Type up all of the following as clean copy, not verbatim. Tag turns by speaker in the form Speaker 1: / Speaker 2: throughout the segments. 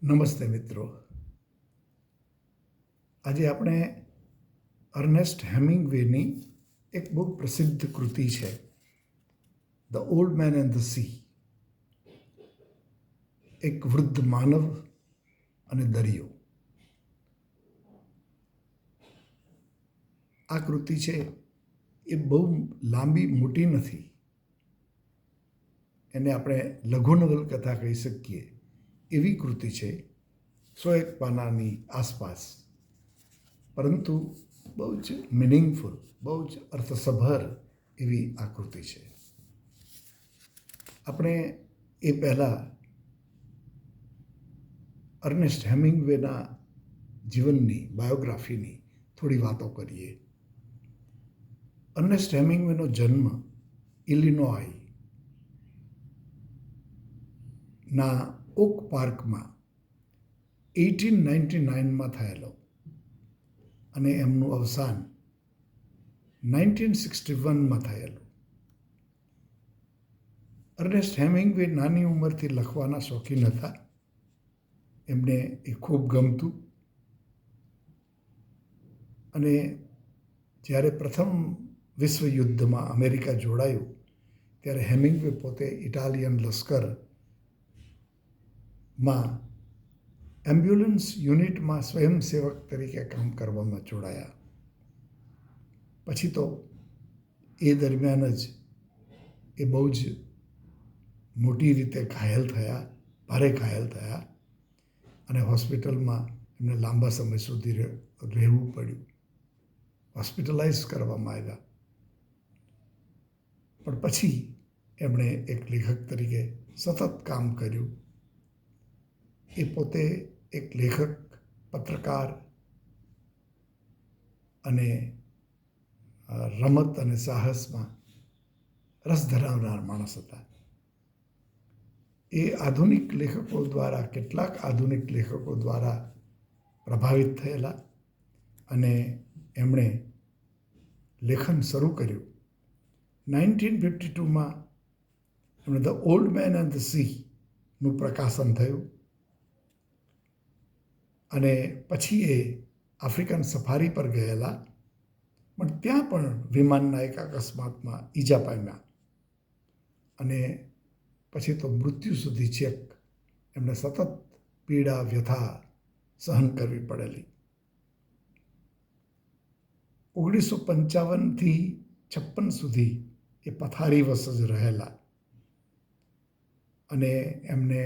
Speaker 1: નમસ્તે મિત્રો. આજે આપણે અર્નેસ્ટ હેમિંગવેની એક બહુ પ્રસિદ્ધ કૃતિ છે, the old man and the C. એક વૃદ્ધ માનવ અને દરિયો. આ કૃતિ છે એ બહુ લાંબી મોટી નથી. એને આપણે લઘુ નવલકથા કહી શકીએ એવી કૃતિ છે, 101 પાનાની આસપાસ, પરંતુ બહુ જ મિનિંગફુલ, બહુ જ અર્થસભર એવી આકૃતિ છે. આપણે એ પહેલાં અર્નેસ્ટ હેમિંગવેના જીવનની, બાયોગ્રાફીની થોડી વાતો કરીએ. અર્નેસ્ટ હેમિંગવેનો જન્મ ઇલિનોય ના ઓક પાર્કમાં 1899માં થયેલો અને એમનું અવસાન 1961માં થયેલું. અર્નેસ્ટ હેમિંગવે નાની ઉંમરથી લખવાના શોખીન હતા. એમને એ ખૂબ ગમતું. અને જ્યારે પ્રથમ વિશ્વયુદ્ધમાં અમેરિકા જોડાયું ત્યારે હેમિંગવે પોતે ઇટાલિયન લશ્કરમાં એમ્બ્યુલન્સ યુનિટમાં સ્વયંસેવક તરીકે કામ કરવામાં જોડાયા. પછી તો એ દરમિયાન જ એ બહુ જ મોટી રીતે ઘાયલ થયા, ભારે ઘાયલ થયા અને હોસ્પિટલમાં એમને લાંબા સમય સુધી રહેવું પડ્યું. હોસ્પિટલાઇઝ કરવામાં આવ્યા. પણ પછી એમણે એક લેખક તરીકે સતત કામ કર્યું. એ પોતે એક લેખક, પત્રકાર અને રમત અને સાહસમાં રસ ધરાવનાર માણસ હતા. એ આધુનિક લેખકો દ્વારા, કેટલાક આધુનિક લેખકો દ્વારા પ્રભાવિત થયેલા અને એમણે લેખન શરૂ કર્યું. 1952માં એમણે the old man and the સીનું પ્રકાશન થયું અને પછી એ આફ્રિકન સફારી પર ગયેલા, પણ ત્યાં પણ વિમાનના એક અકસ્માતમાં ઈજા પામ્યા અને પછી તો મૃત્યુ સુધી છેક એમને સતત પીડા, વ્યથા સહન કરવી પડેલી. 1955થી 56 સુધી એ પથારીવશ જ રહેલા અને એમને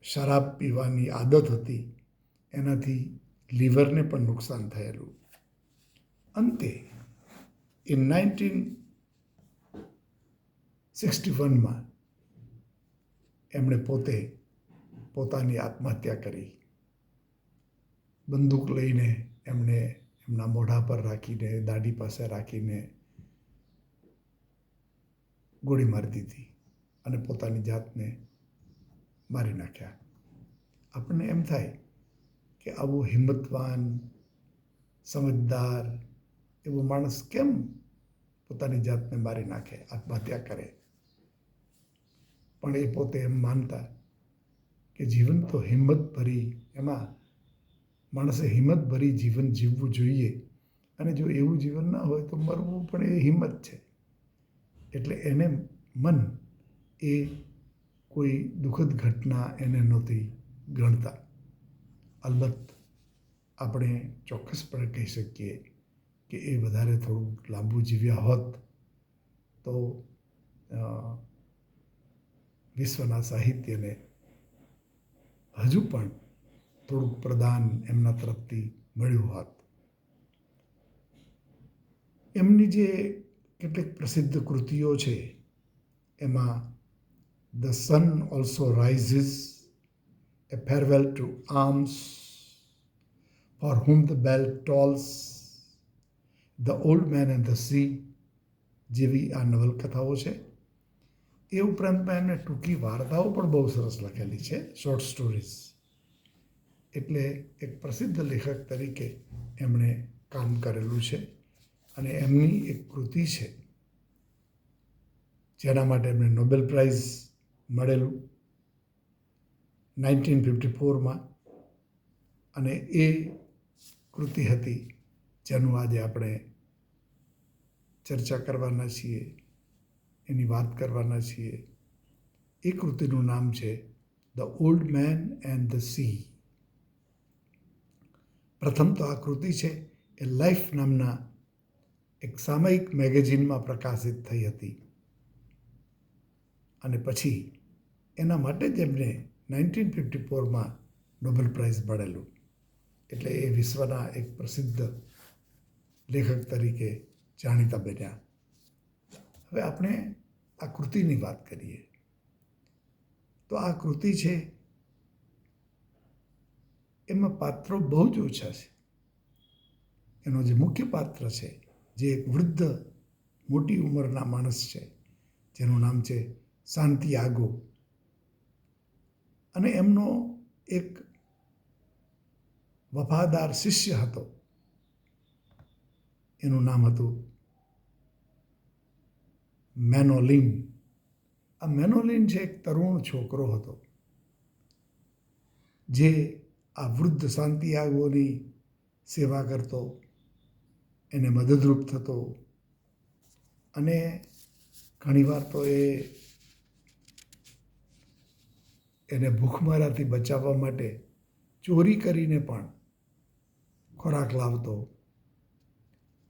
Speaker 1: શરાબ પીવાની આદત હતી. એનાથી લીવરને પણ નુકસાન થયેલું. અંતે એ 1961માં એમણે પોતાની આત્મહત્યા કરી. બંદૂક લઈને એમણે એમના મોઢા પર રાખીને, દાઢી પાસે રાખીને ગોળી મારી દીધી અને પોતાની જાતને મારી નાખ્યા. આપણને એમ થાય કે આવો હિંમતવાન, સમજદાર એવો માણસ કેમ પોતાની જાતને મારી નાખે, આત્મહત્યા કરે? પણ એ પોતે એમ માનતા કે જીવન તો હિંમતભરી, એમાં માણસે હિંમતભરી જીવન જીવવું જોઈએ અને જો એવું જીવન ના હોય તો મરવું પણ એ હિંમત છે. એટલે એને મન એ કોઈ દુઃખદ ઘટના એને નહોતી ગણતા. અલબત્ત આપણે ચોક્કસપણે કહી શકીએ કે એ વધારે થોડું લાંબુ જીવ્યા હોત તો વિશ્વના સાહિત્યને હજુ પણ થોડુંક પ્રદાન એમના તરફથી મળ્યું હોત. એમની જે કેટલીક પ્રસિદ્ધ કૃતિઓ છે એમાં the sun also rises, a farewell to arms, for whom the bell tolls, the old man and the sea જેવી આ નવલકથાઓ છે. એ ઉપરાંતમાં એમને ટૂંકી વાર્તાઓ પણ બહુ સરસ લખેલી છે, શોર્ટ સ્ટોરીઝ. એટલે એક પ્રસિદ્ધ લેખક તરીકે એમણે કામ કરેલું છે અને એમની એક કૃતિ છે જેના માટે એમને નોબેલ પ્રાઇઝ મળેલું 1954માં, અને એ કૃતિ હતી જેનું આજે આપણે ચર્ચા કરવાના છીએ, એની વાત કરવાના છીએ. એ કૃતિનું નામ છે the old man and the C. પ્રથમ તો આ કૃતિ છે એ લાઈફ નામના એક સામયિક મેગેઝિનમાં પ્રકાશિત થઈ હતી, અને પછી એના માટે જ એમને 1954માં નોબેલ પ્રાઇઝ મળેલું. એટલે એ વિશ્વના એક પ્રસિદ્ધ લેખક તરીકે જાણીતા બન્યા. હવે આપણે આ કૃતિની વાત કરીએ તો આ કૃતિ છે એમાં પાત્રો બહુ જ ઓછા છે. એનો જે મુખ્ય પાત્ર છે, જે એક વૃદ્ધ મોટી ઉંમરના માણસ છે જેનું નામ છે સાન્તિયાગો, અને એમનો એક વફાદાર શિષ્ય હતો, એનું નામ હતું મેનોલિન. આ મેનોલિન છે એક તરુણ છોકરો હતો જે આ વૃદ્ધ સાન્તિયાગોની સેવા કરતો, એને મદદરૂપ થતો, અને ઘણીવાર તો એને ભૂખમરાથી બચાવવા માટે ચોરી કરીને પણ ખોરાક લાવતો,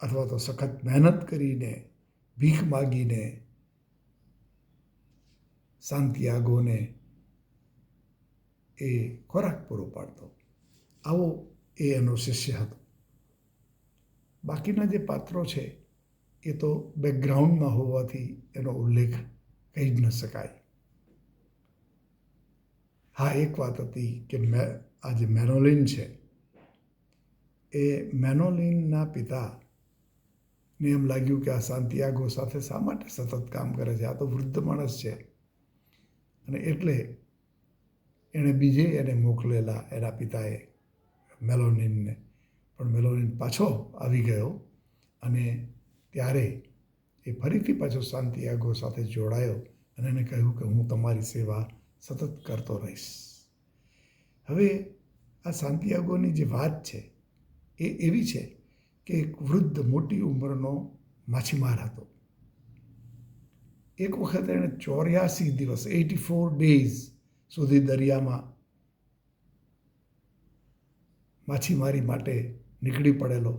Speaker 1: અથવા તો સખત મહેનત કરીને ભીખ માગીને સાન્તિયાગોને એ ખોરાક પૂરો પાડતો. આવો એ એનો શિષ્ય હતો. બાકીના જે પાત્રો છે એ તો બેકગ્રાઉન્ડમાં હોવાથી એનો ઉલ્લેખ કહી જ ન શકાય. હા, એક વાત હતી કે આ જે મેનોલિન છે એ મેનોલિનના પિતાને એમ લાગ્યું કે આ સાન્તિયાગો સાથે શા માટે સતત કામ કરે છે, આ તો વૃદ્ધ માણસ છે, અને એટલે એણે બીજે એને મોકલેલા એના પિતાએ મેલોનિનને. પણ મેલોનિન પાછો આવી ગયો, અને ત્યારે એ ફરીથી પાછો સાન્તિયાગો સાથે જોડાયો અને એને કહ્યું કે હું તમારી સેવા સતત કરતો રહીશ. હવે આ સાન્તિયાગોની જે વાત છે એ એવી છે કે એક વૃદ્ધ મોટી ઉંમરનો માછીમાર હતો. એક વખત એણે 84 દિવસ 84 ડેઝ સુધી દરિયામાં માછીમારી માટે નીકળી પડેલો,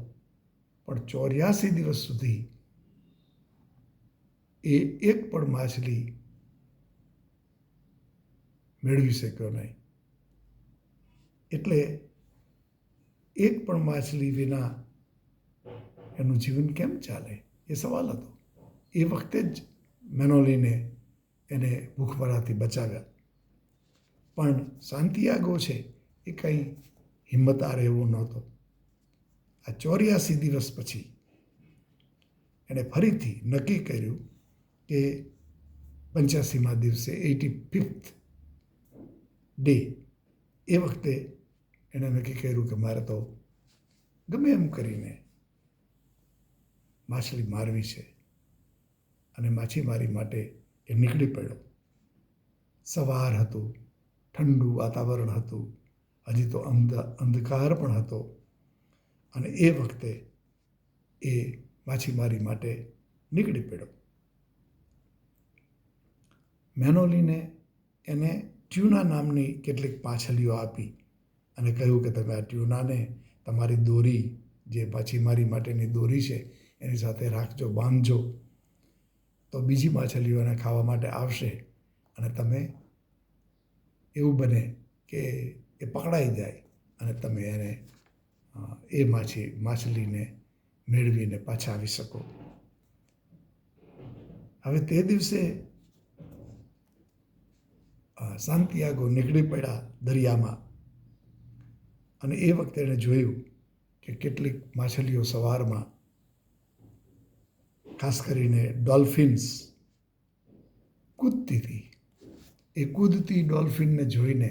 Speaker 1: પણ 84 દિવસ સુધી એ એક પણ માછલી મેળવી શક્યો નહીં. એટલે એક પણ માછલી વિના એનું જીવન કેમ ચાલે એ સવાલ હતો. એ વખતે જ મેનોલિને એને ભૂખમરાથી બચાવ્યા. પણ સાન્તિયાગો છે એ કંઈ હિંમત હારે એવો નહોતો. આ 84 દિવસ પછી એણે ફરીથી નક્કી કર્યું કે 85મા દિવસે 85th ડે એ વખતે એણે નક્કી કર્યું કે મારે તો ગમે એમ કરીને માછલી મારવી છે, અને માછીમારી માટે એ નીકળી પડ્યો. સવાર હતું, ઠંડુ વાતાવરણ હતું, હજી તો અંધકાર પણ હતો, અને એ વખતે એ માછીમારી માટે નીકળી પડ્યો. મેનોલિને એને ટ્યુના નામની કેટલીક માછલીઓ આપી અને કહ્યું કે તમે આ ટ્યુનાને તમારી દોરી, જે માછીમારી માટેની દોરી છે, એની સાથે રાખજો, બાંધજો, તો બીજી માછલીઓ એને ખાવા માટે આવશે, અને તમે એવું બને કે એ પકડાઈ જાય અને તમે એને એ માછલીને મેળવીને પાછા આવી શકો. હવે તે દિવસે સાન્તિયાગો નીકળી પડ્યા દરિયામાં, અને એ વખતે એણે જોયું કે કેટલીક માછલીઓ સવારમાં, ખાસ કરીને ડોલ્ફિન્સ, કૂદતી હતી. એ કૂદતી ડોલ્ફિનને જોઈને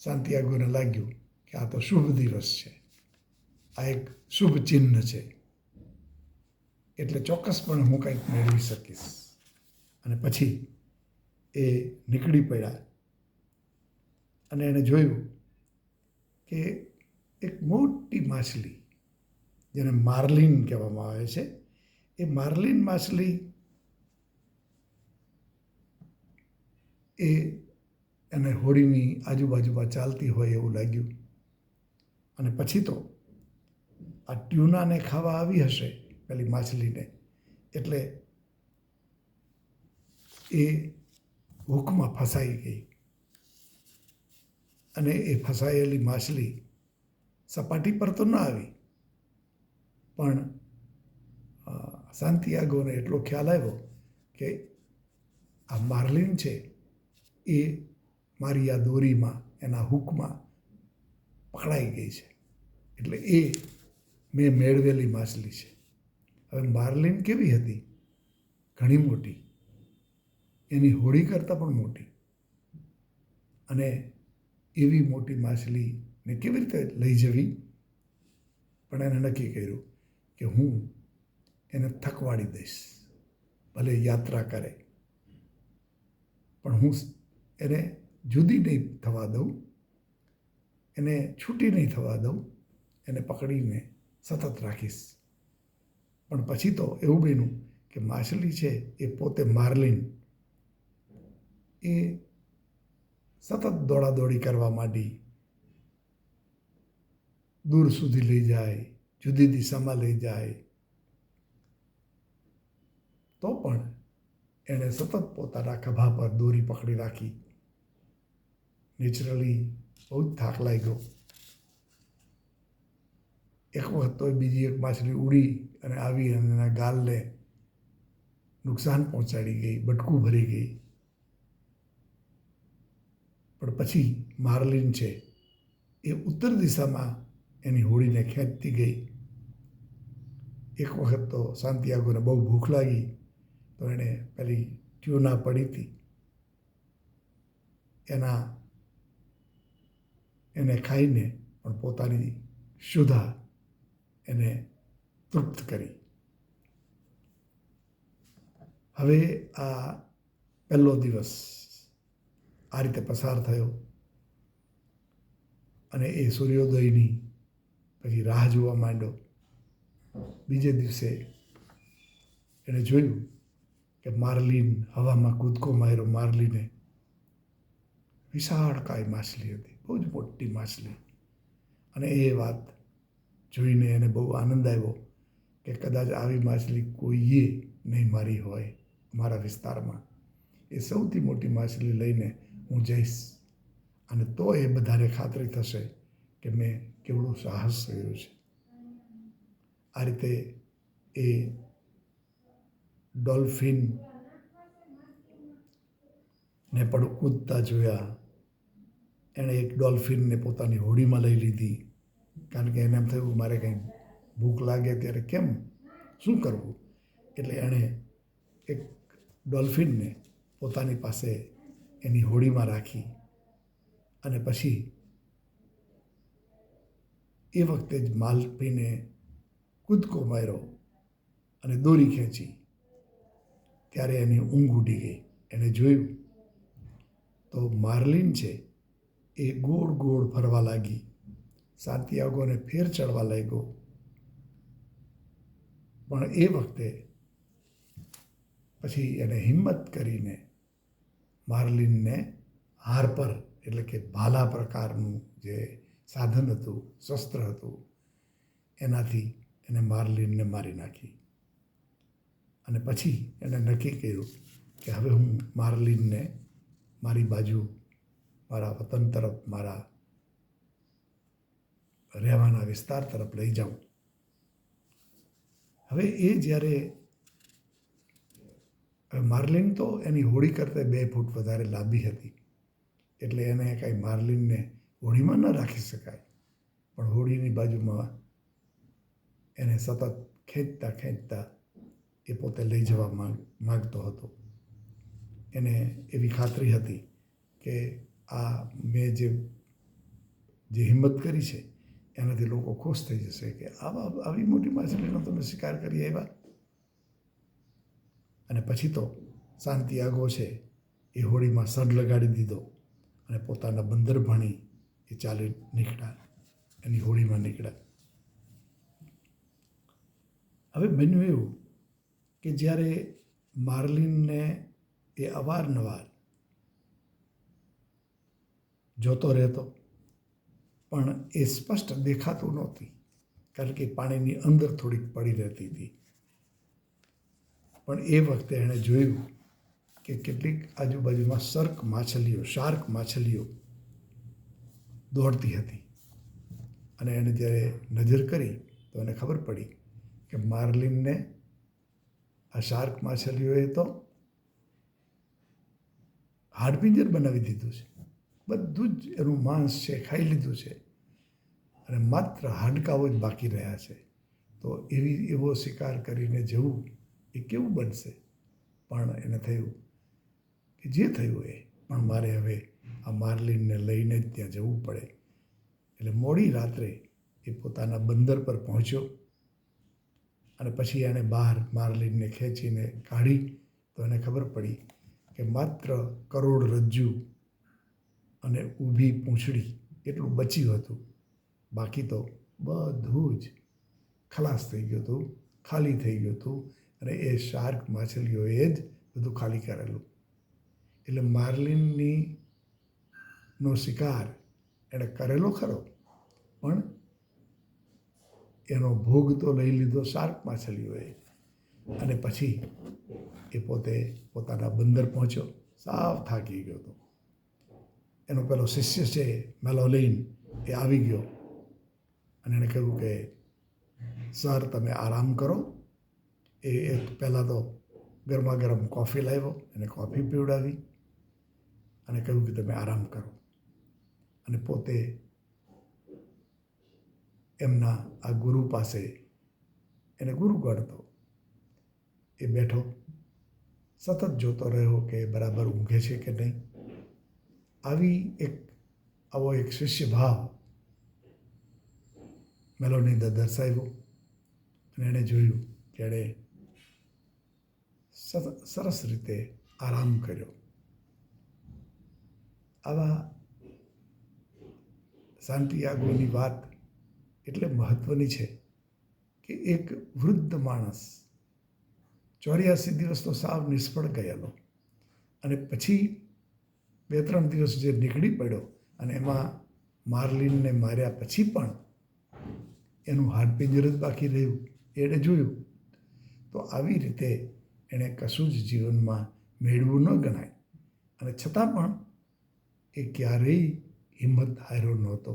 Speaker 1: સાન્તિયાગોને લાગ્યું કે આ તો શુભ દિવસ છે, આ એક શુભ ચિહ્ન છે, એટલે ચોક્કસપણે હું કંઈક મેળવી શકીશ. અને પછી એ નીકળી પડ્યા અને એણે જોયું કે એક મોટી માછલી, જેને માર્લિન કહેવામાં આવે છે, એ માર્લિન માછલી એ એને હોડીની આજુબાજુમાં ચાલતી હોય એવું લાગ્યું. અને પછી તો આ ટ્યુનાને ખાવા આવી હશે પેલી માછલીને, એટલે એ હૂકમાં ફસાઈ ગઈ. અને એ ફસાયેલી માછલી સપાટી પર તો ના આવી, પણ સાન્તિયાગોને એટલો ખ્યાલ આવ્યો કે આ માર્લિન છે એ મારી આ દોરીમાં, એના હૂકમાં પકડાઈ ગઈ છે, એટલે એ મેં મેળવેલી માછલી છે. હવે માર્લિન કેવી હતી? ઘણી મોટી, એની હોડી કરતાં પણ મોટી. અને એવી મોટી માછલીને કેવી રીતે લઈ જવી? પણ એને નક્કી કર્યું કે હું એને થકવાડી દઈશ, ભલે યાત્રા કરે, પણ હું એને જુદી નહીં થવા દઉં, એને છૂટી નહીં થવા દઉં, એને પકડીને સતત રાખીશ. પણ પછી તો એવું બન્યું કે માછલી છે એ પોતે માર્લિન એ સતત દોડાદોડી કરવા માંડી, દૂર સુધી લઈ જાય, જુદી દિશામાં લઈ જાય, તો પણ એણે સતત પોતાના ખભા પર દોરી પકડી રાખી. નેચરલી બહુ જ થાક લાગ્યો. એક વખત તો બીજી એક માછલી ઉડી અને આવી અને એના ગાલને નુકસાન પહોંચાડી ગઈ, બટકું ભરી ગઈ. પણ પછી માર્લિન છે એ ઉત્તર દિશામાં એની હોડીને ખેંચતી ગઈ. એક વખત તો સાન્તિયાગોને બહુ ભૂખ લાગી, તો એણે પેલી ટ્યુના પડી હતી એને ખાઈને પણ પોતાની ક્ષુધા એને તૃપ્ત કરી. હવે આ પહેલો દિવસ આ રીતે પસાર થયો અને એ સૂર્યોદયની પછી રાહ જોવા માંડ્યો. બીજે દિવસે એણે જોયું કે માર્લિન હવામાં કૂદકો માર્યો. માર્લિને વિશાળકાય માછલી હતી, બહુ જ મોટી માછલી. અને એ વાત જોઈને એને બહુ આનંદ આવ્યો કે કદાચ આવી માછલી કોઈએ નહીં મારી હોય મારા વિસ્તારમાં. એ સૌથી મોટી માછલી લઈને હું જઈશ, અને તો એ બધાને ખાતરી થશે કે મેં કેવડું સાહસ કર્યું છે. આ રીતે એ ડોલ્ફિનને પણ કૂદતા જોયા. એણે એક ડોલ્ફિનને પોતાની હોડીમાં લઈ લીધી, કારણ કે એને એમ થયું મારે કંઈ ભૂખ લાગે ત્યારે કેમ, શું કરવું? એટલે એણે એક ડોલ્ફિનને પોતાની પાસે એની હોડીમાં રાખી અને પછી એ વખતે જ માલપીને કૂદકો માર્યો અને દોરી ખેંચી. ત્યારે એની ઊંઘ ઉડી ગઈ. એણે જોયું તો માર્લિન છે એ ગોળ ગોળ ફરવા લાગી. સાન્તિયાગોને ફેર ચડવા લાગ્યો. પણ એ વખતે પછી એને હિંમત કરીને માર્લિનને હાર્પર, એટલે કે ભાલા પ્રકારનું જે સાધન હતું, શસ્ત્ર હતું, એનાથી એને માર્લિનને મારી નાખી. અને પછી એણે નક્કી કર્યું કે હવે હું માર્લિનને મારી બાજુ, મારા વતન તરફ, મારા રહેવાના વિસ્તાર તરફ લઈ જાઉં. હવે એ જ્યારે માર્લિન તો એની હોડી કરતાં 2 ફૂટ વધારે લાંબી હતી, એટલે એને કાંઈ માર્લિનને હોડીમાં ન રાખી શકાય. પણ હોડીની બાજુમાં એને સતત ખેંચતા ખેંચતા એ પોતે લઈ જવા માગતો હતો. એને એવી ખાતરી હતી કે આ મેં જે હિંમત કરી છે એનાથી લોકો ખુશ થઈ જશે કે આવી મોટી માછલીનો તમે શિકાર કરી આવ્યા. અને પછી તો સાન્તિયાગો છે એ હોડીમાં સડ લગાડી દીધો અને પોતાના બંદર ભણી એ ચાલી નીકળ્યા, એની હોડીમાં નીકળ્યા. હવે બન્યું એવું કે જ્યારે માર્લિનને એ અવારનવાર જોતો રહેતો, પણ એ સ્પષ્ટ દેખાતું નહોતી, કારણ કે પાણીની અંદર થોડીક પડી રહેતી હતી. પણ એ વખતે એણે જોયું કે કેટલીક આજુબાજુમાં શાર્ક માછલીઓ દોડતી હતી. અને એણે જ્યારે નજર કરી તો એને ખબર પડી કે માર્લિનને આ શાર્ક માછલીઓએ તો હાડપિંજર બનાવી દીધું છે. બધું જ એનું માંસ છે ખાઈ લીધું છે અને માત્ર હાડકાઓ જ બાકી રહ્યા છે. તો એવો શિકાર કરીને જવું એ કેવું બનશે? પણ એને થયું કે જે થયું એ, પણ મારે હવે આ માર્લિનને લઈને જ ત્યાં જવું પડે. એટલે મોડી રાત્રે એ પોતાના બંદર પર પહોંચ્યો અને પછી એણે બહાર માર્લિનને ખેંચીને કાઢી તો એને ખબર પડી કે માત્ર કરોડરજ્જુ અને ઊભી પૂંછડી એટલું બચ્યું હતું. બાકી તો બધું જ ખલાસ થઈ ગયું હતું, ખાલી થઈ ગયું હતું અને એ શાર્ક માછલીઓએ જ બધું ખાલી કરેલું. એટલે માર્લિનની નો શિકાર એણે કરેલો ખરો, પણ એનો ભોગ તો લઈ લીધો શાર્ક માછલીઓએ. અને પછી એ પોતે પોતાના બંદર પહોંચ્યો, સાવ થાકી ગયો હતો. એનો પેલો શિષ્ય છે મેલોલિન, એ આવી ગયો અને એણે કહ્યું કે સર તમે આરામ કરો. એ પહેલાં તો ગરમા ગરમ કોફી લાવ્યો, એને કોફી પીવડાવી અને કહ્યું કે તમે આરામ કરો. અને પોતે એમના આ ગુરુ પાસે, એને ગુરુ ગણતો, એ બેઠો સતત જોતો રહ્યો કે બરાબર ઊંઘે છે કે નહીં. આવો એક શિષ્ય ભાવ મેલોનીને દર્શાવ્યો અને એણે જોયું કે એણે સરસ રીતે આરામ કર્યો. આવા સાન્ટિયાગોની વાત એટલે મહત્વની છે કે એક વૃદ્ધ માણસ 84 દિવસ તો સાવ નિષ્ફળ ગયેલો અને પછી 2-3 દિવસ જે નીકળી પડ્યો અને એમાં માર્લિનને માર્યા પછી પણ એનું હાડપિંજર જ બાકી રહ્યું, એણે જોયું. તો આવી રીતે એણે કશું જ જીવનમાં મેળવું ન ગણાય અને છતાં પણ એ ક્યારેય હિંમત હાર્યો નહોતો.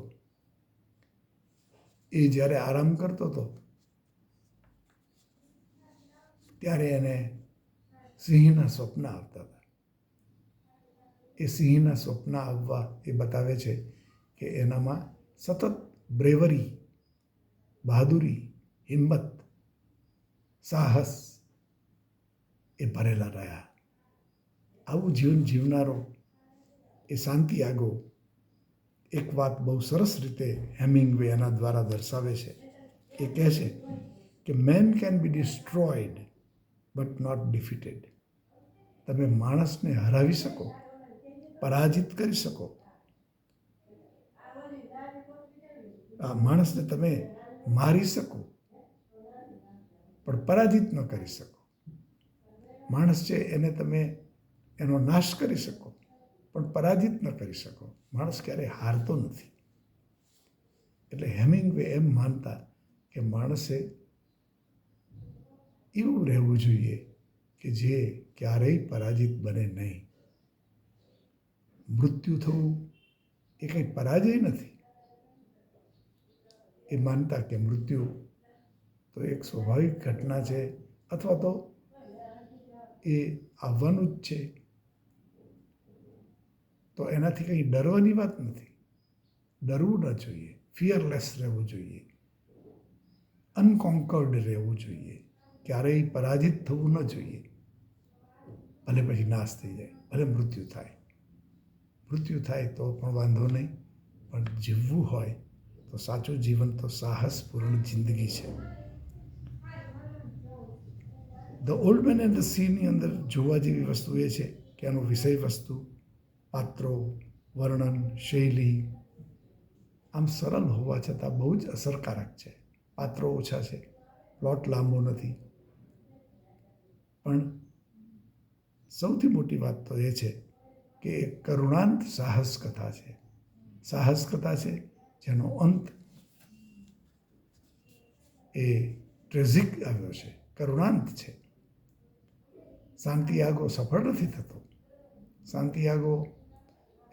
Speaker 1: એ જ્યારે આરામ કરતો હતો ત્યારે એને સિંહના સ્વપ્ન આવતા હતા. એ સિંહના સ્વપ્ન આવવા એ બતાવે છે કે એનામાં સતત બ્રેવરી, બહાદુરી, હિંમત, સાહસ એ ભરેલા રહ્યા. આવું જીવન જીવનારો એ સાન્ટિયાગો એક વાત બહુ સરસ રીતે હેમિંગવે એના દ્વારા દર્શાવે છે. એ કહે છે કે man can be destroyed but not defeated. તમે માણસને હરાવી શકો, પરાજિત કરી શકો. આ માણસને તમે મારી શકો પણ પરાજિત ન કરી શકો. માણસ છે એને તમે એનો નાશ કરી શકો પણ પરાજિત ન કરી શકો. માણસ ક્યારેય હારતો નથી. એટલે હેમિંગવે એમ માનતા કે માણસે એવું રહેવું જોઈએ કે જે ક્યારેય પરાજિત બને નહીં. મૃત્યુ થવું એ કંઈ પરાજય નથી. એ માનતા કે મૃત્યુ તો એક સ્વાભાવિક ઘટના છે અથવા તો એ આવવાનું જ છે. તો એનાથી કંઈ ડરવાની વાત નથી. ડરવું ન જોઈએ, ફિયરલેસ રહેવું જોઈએ, અનકોન્કર્ડ રહેવું જોઈએ. ક્યારેય પરાજિત થવું ન જોઈએ. ભલે પછી નાશ થઈ જાય, ભલે મૃત્યુ થાય. મૃત્યુ થાય તો પણ વાંધો નહીં, પણ જીવવું હોય તો સાચું જીવન તો સાહસપૂર્ણ જિંદગી છે. The old man and the સીની અંદર જોવા જેવી વસ્તુ એ છે કે એનું વિષય વસ્તુ, પાત્રો, વર્ણન, શૈલી આમ સરળ હોવા છતાં બહુ જ અસરકારક છે. પાત્રો ઓછા છે, પ્લોટ લાંબો નથી, પણ સૌથી મોટી વાત તો એ છે કે એક કરુણાંત સાહસ કથા છે. સાહસ કથા છે જેનો અંત એ ટ્રેજિક આવ્યો છે, કરુણાંત છે. સાન્તિયાગો સફળ નથી થતો. સાન્તિયાગો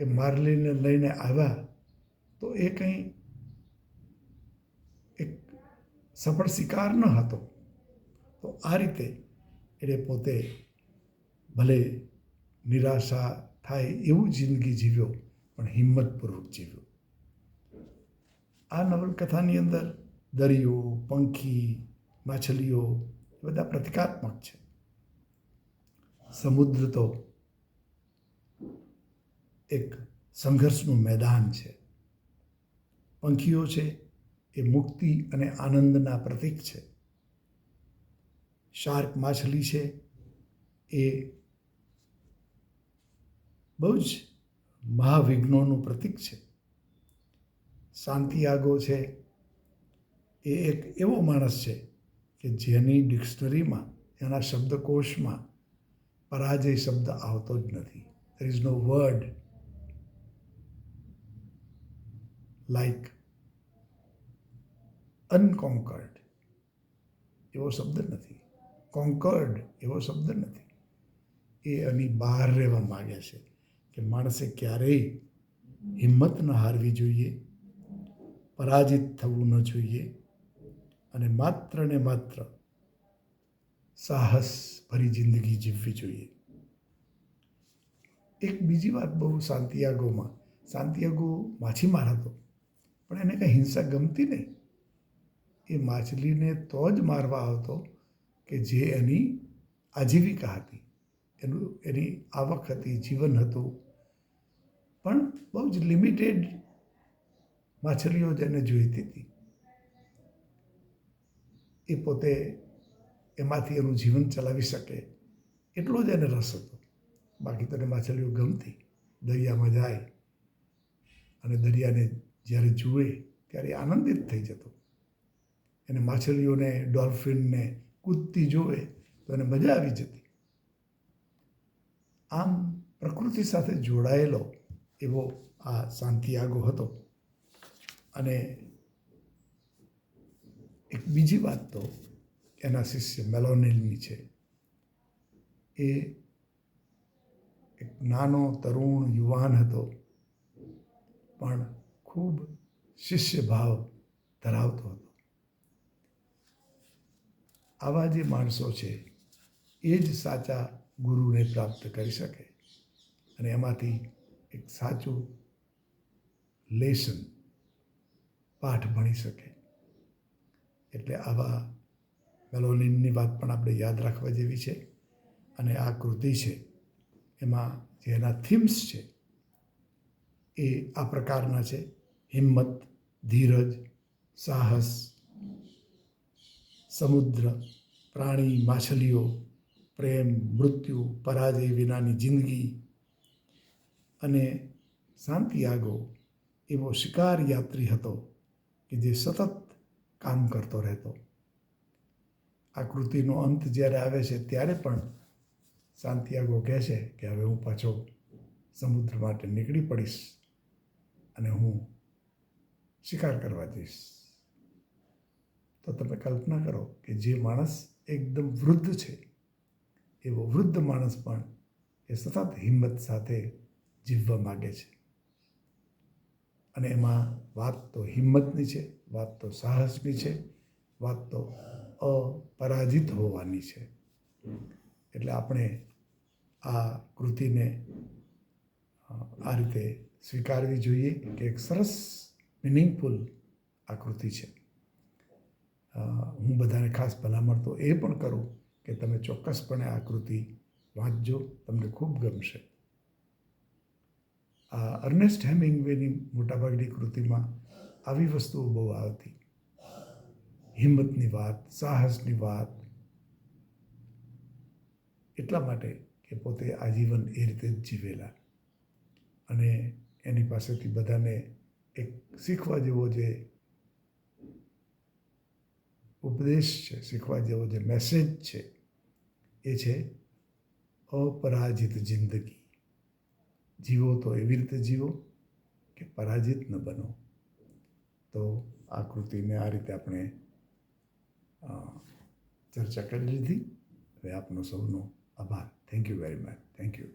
Speaker 1: એ માર્લીને લઈને આવ્યા તો એ કંઈ એક સફળ શિકાર ન હતો. તો આ રીતે એણે પોતે ભલે નિરાશા થાય એવું જિંદગી જીવ્યો, પણ હિંમતપૂર્વક જીવ્યો. આ નવલકથાની અંદર દરિયો, પંખી, માછલીઓ બધા પ્રતિકાત્મક છે. સમુદ્ર તો એક સંઘર્ષનું મેદાન છે. પંખીઓ છે એ મુક્તિ અને આનંદના પ્રતીક છે. શાર્ક માછલી છે એ બહુ જ મહાવિઘ્નોનું પ્રતીક છે. સાન્તિયાગો છે એ એક એવો માણસ છે કે જેની ડિક્શનરીમાં, એના શબ્દકોશમાં પરાજય શબ્દ આવતો જ નથી. there is no word like unconquered. એવો શબ્દ નથી. કોન્કર્ડ એવો શબ્દ નથી. એ એની બહાર રહેવા માગે છે કે માણસે ક્યારેય હિંમત ન હારવી જોઈએ, પરાજિત થવું ન જોઈએ, અને માત્ર ને માત્ર સાહસ ભરી જિંદગી જીવવી જોઈએ. એક બીજી વાત બહુ સાન્તિયાગો માછીમાર હતો, પણ એને કંઈ હિંસા ગમતી નહીં. એ માછલીને તો જ મારવા આવતો કે જે એની આજીવિકા હતી, એની આવક હતી, જીવન હતું. પણ બહુ જ લિમિટેડ માછલીઓ જ એને જોઈતી હતી. એ પોતે એમાંથી એનું જીવન ચલાવી શકે એટલો જ એને રસ હતો. બાકી તો એને માછલીઓ ગમતી. દરિયામાં જાય અને દરિયાને જ્યારે જુએ ત્યારે આનંદિત થઈ જતો. એને માછલીઓને, ડોલ્ફિનને કૂદતી જોવે તો એને મજા આવી જતી. આમ પ્રકૃતિ સાથે જોડાયેલો એવો આ સાન્તિયાગો હતો. અને એક બીજી વાત તો એના શિષ્ય મેલોનિલની છે. એ એક નાનો તરુણ યુવાન હતો, પણ ખૂબ શિષ્ય ભાવ ધરાવતો હતો. આવા જે માણસો છે એ જ સાચા ગુરુને પ્રાપ્ત કરી શકે અને એમાંથી એક સાચું લેસન, પાઠ ભણી શકે. એટલે આવા મેલોનિનની વાત પણ આપણે યાદ રાખવા જેવી છે. અને આ કૃતિ છે એમાં જે એના થીમ્સ છે એ આ પ્રકારના છે: હિંમત, ધીરજ, સાહસ, સમુદ્ર, પ્રાણી, માછલીઓ, પ્રેમ, મૃત્યુ, પરાજય વિનાની જિંદગી. અને સાન્તિયાગો એવો શિકાર યાત્રી હતો કે જે સતત કામ કરતો રહેતો. આ કૃતિનો અંત જ્યારે આવે છે ત્યારે પણ સાન્તિયાગો કહે છે કે હવે હું પાછો સમુદ્ર માટે નીકળી પડીશ અને હું શિકાર કરવા જઈશ. તો તમે કલ્પના કરો કે જે માણસ એકદમ વૃદ્ધ છે, એવો વૃદ્ધ માણસ પણ એ સતત હિંમત સાથે જીવવા માગે છે. અને એમાં વાત તો હિંમતની છે, વાત તો સાહસની છે, વાત તો અપરાજિત હોવાની છે. એટલે આપણે આ કૃતિને આ રીતે સ્વીકારવી જોઈએ કે એક સરસ મિનિંગફુલ આ કૃતિ છે. હું બધાને ખાસ ભલામણ તો એ પણ કરું કે તમે ચોક્કસપણે આ કૃતિ વાંચજો, તમને ખૂબ ગમશે. આ અર્નેસ્ટ હેમિંગવેની મોટાભાગની કૃતિમાં આવી વસ્તુઓ બહુ આવતી. હિંમતની વાત, સાહસની વાત. એટલા માટે એ પોતે આજીવન એ રીતે જ જીવેલા અને એની પાસેથી બધાને એક શીખવા જેવો જે ઉપદેશ છે, શીખવા જેવો જે મેસેજ છે એ છે અપરાજિત જિંદગી. જીવો તો એવી રીતે જીવો કે પરાજિત ન બનો. તો આ કૃતિને આ રીતે આપણે ચર્ચા કરી લીધી. હવે આપનો સૌનો આભાર. Thank you very much. Thank you.